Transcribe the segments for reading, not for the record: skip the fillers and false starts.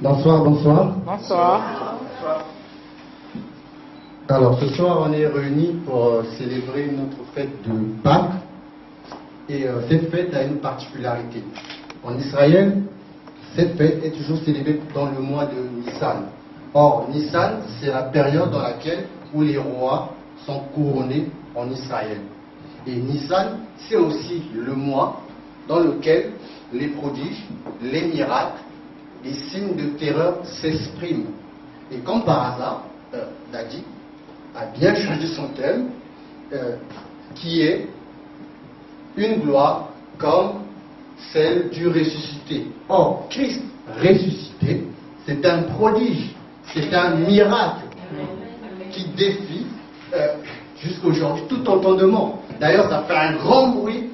Bonsoir, bonsoir. Bonsoir. Alors, ce soir, on est réunis pour célébrer notre fête de Pâques. Et cette fête a une particularité. En Israël, cette fête est toujours célébrée dans le mois de Nissan. Or, Nissan, c'est la période dans laquelle où les rois sont couronnés en Israël. Et Nissan, c'est aussi le mois dans lequel les prodiges, les miracles, les signes de terreur s'expriment. Et comme par hasard, Dadi a bien choisi son thème, qui est une gloire comme celle du ressuscité. Or, Christ ressuscité, c'est un prodige, c'est un miracle qui défie jusqu'aujourd'hui tout entendement. D'ailleurs, ça fait un grand bruit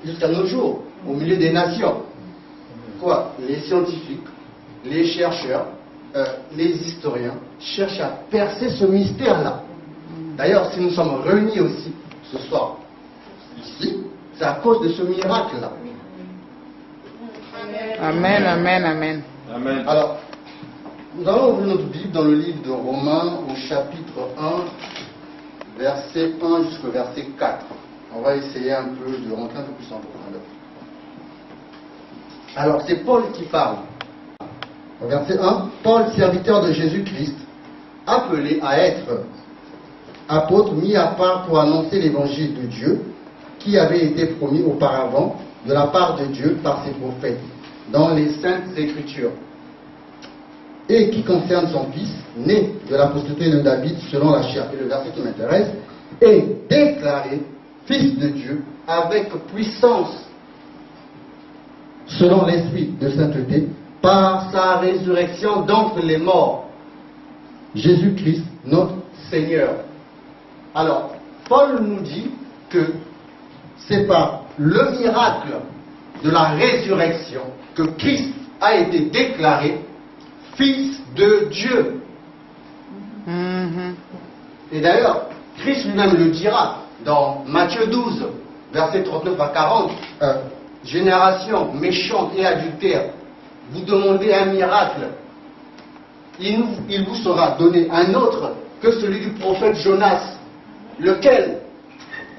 jusqu'à nos jours, au milieu des nations. Quoi? Les scientifiques, les chercheurs, les historiens cherchent à percer ce mystère-là. D'ailleurs, si nous sommes réunis aussi ce soir, ici, c'est à cause de ce miracle-là. Amen, amen, amen. Amen. Alors, nous allons ouvrir notre Bible dans le livre de Romains au chapitre 1, verset 1 jusqu'au verset 4. On va essayer un peu de rentrer un peu plus en profondeur. Alors, c'est Paul qui parle. Au verset 1, Paul, serviteur de Jésus-Christ, appelé à être apôtre, mis à part pour annoncer l'évangile de Dieu, qui avait été promis auparavant de la part de Dieu par ses prophètes, dans les Saintes Écritures, et qui concerne son fils, né de la postérité de David selon la chair. Et le verset qui m'intéresse, est déclaré fils de Dieu avec puissance, selon l'esprit de sainteté, par sa résurrection d'entre les morts, Jésus-Christ, notre Seigneur. Alors, Paul nous dit que c'est par le miracle de la résurrection que Christ a été déclaré fils de Dieu. Et d'ailleurs, Christ lui-même le dira dans Matthieu 12, versets 39 à 40, génération méchante et adultère, vous demandez un miracle, il vous sera donné un autre que celui du prophète Jonas, lequel,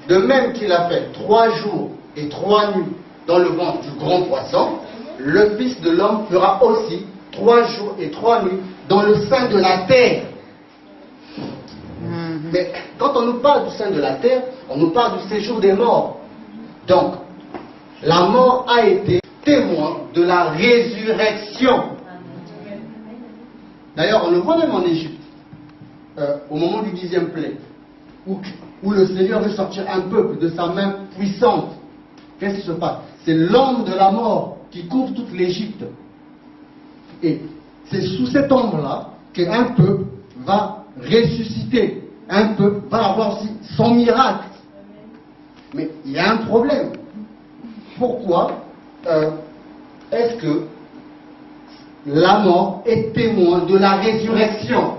de même qu'il a fait 3 jours et 3 nuits dans le ventre du grand poisson, le Fils de l'homme fera aussi 3 jours et 3 nuits dans le sein de la terre. Mais quand on nous parle du sein de la terre, on nous parle du séjour des morts. Donc, la mort a été témoin de la résurrection. D'ailleurs, on le voit même en Égypte, au moment du 10e plaie, où le Seigneur veut sortir un peuple de sa main puissante. Qu'est-ce qui se passe? C'est l'ombre de la mort qui couvre toute l'Égypte. Et c'est sous cette ombre-là qu'un peuple va ressusciter. Un peuple va avoir aussi son miracle. Mais il y a un problème. Pourquoi est-ce que la mort est témoin de la résurrection?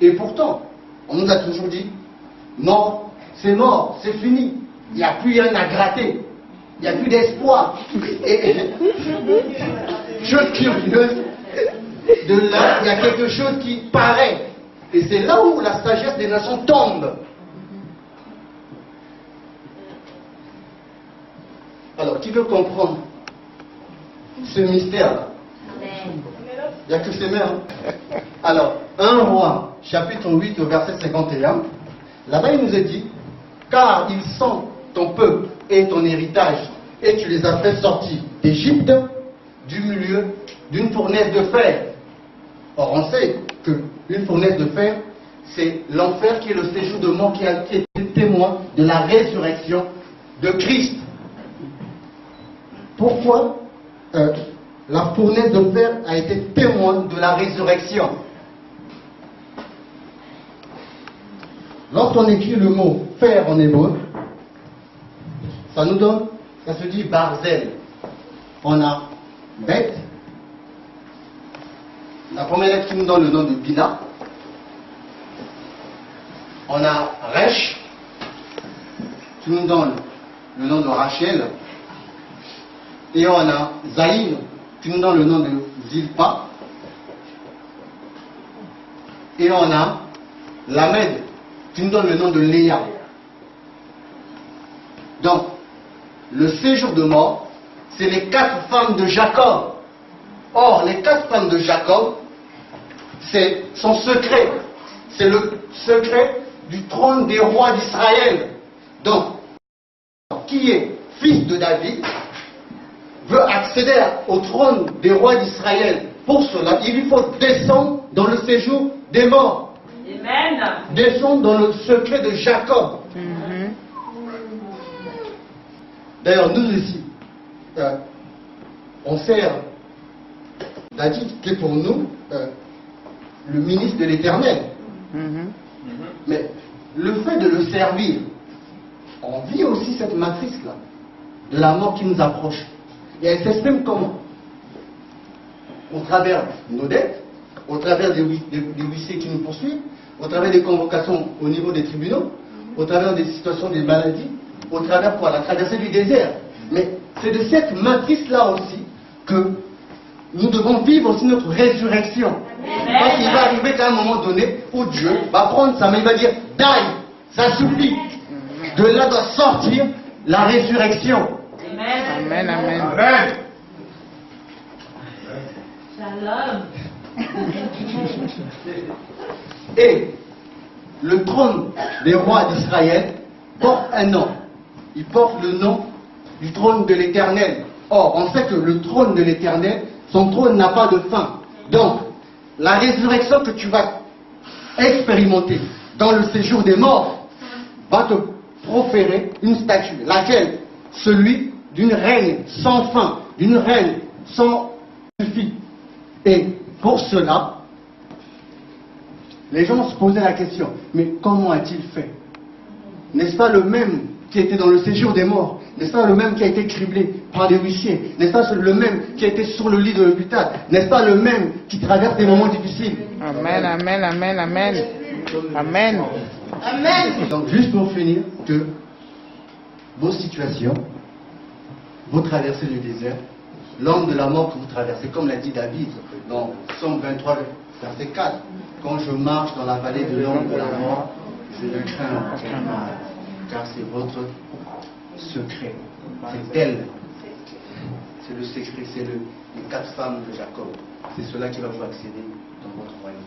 Et pourtant, on nous a toujours dit, mort, c'est fini. Il n'y a plus rien à gratter. Il n'y a plus d'espoir. Et chose curieuse, de là, il y a quelque chose qui paraît. Et c'est là où la sagesse des nations tombe. Alors, qui veut comprendre ce mystère-là? Il n'y a que ces mères. Alors, 1 Roi, chapitre 8, au verset 51, là-bas il nous est dit, car ils sont ton peuple et ton héritage, et tu les as fait sortir d'Égypte, du milieu d'une fournaise de fer. Or, on sait qu'une fournaise de fer, c'est l'enfer qui est le séjour de mort qui a été témoin de la résurrection de Christ. Pourquoi la fournaise de fer a été témoin de la résurrection? Lorsqu'on écrit le mot fer en hébreu, ça nous donne, ça se dit barzel. On a bête, la première lettre qui nous donne le nom de Bina. On a Resh, qui nous donne le nom de Rachel. Et on a Zaïn, qui nous donne le nom de Zilpa. et on a Lamed, qui nous donne le nom de Léa. Donc, le séjour de mort, c'est les 4 femmes de Jacob. Or, les 4 femmes de Jacob, c'est son secret. C'est le secret du trône des rois d'Israël. Donc, qui est fils de David, veut accéder au trône des rois d'Israël. Pour cela, il lui faut descendre dans le séjour des morts. Amen. Descendre dans le secret de Jacob. D'ailleurs, nous ici, on sert David qui est pour nous le ministre de l'Éternel. Mais le fait de le servir, on vit aussi cette matrice-là, de la mort qui nous approche. Et elle s'exprime comment? Au travers nos dettes, au travers des huissiers qui nous poursuivent, au travers des convocations au niveau des tribunaux, au travers des situations des maladies, au travers de la traversée du désert. Mais c'est de cette matrice-là aussi que nous devons vivre aussi notre résurrection. Parce qu'il va arriver qu'à un moment donné où Dieu va prendre sa main, il va dire « Daï, ça suffit ». De là doit sortir la résurrection. Amen, amen. Amen. Shalom. Et le trône des rois d'Israël porte un nom. Il porte le nom du trône de l'Éternel. Or, on sait que le trône de l'Éternel, son trône n'a pas de fin. Donc, la résurrection que tu vas expérimenter dans le séjour des morts va te proférer une statue, laquelle? Celui d'une reine sans fin, d'une reine sans suffit. Et pour cela, les gens se posaient la question, mais comment a-t-il fait? N'est-ce pas le même qui était dans le séjour des morts? N'est-ce pas le même qui a été criblé par des huissiers? N'est-ce pas le même qui a été sur le lit de l'hôpital? N'est-ce pas le même qui traverse des moments difficiles? Amen, amen, amen, amen. Amen. Amen. Donc, juste pour finir, que vos situations, vous traversez le désert, l'homme de la mort que vous traversez, comme l'a dit David dans Psaume 23, verset 4, quand je marche dans la vallée de l'ombre de la mort, je ne crains aucun mal, car c'est votre secret. C'est elle. C'est le secret, c'est les 4 femmes de Jacob. C'est cela qui va vous accéder dans votre royaume.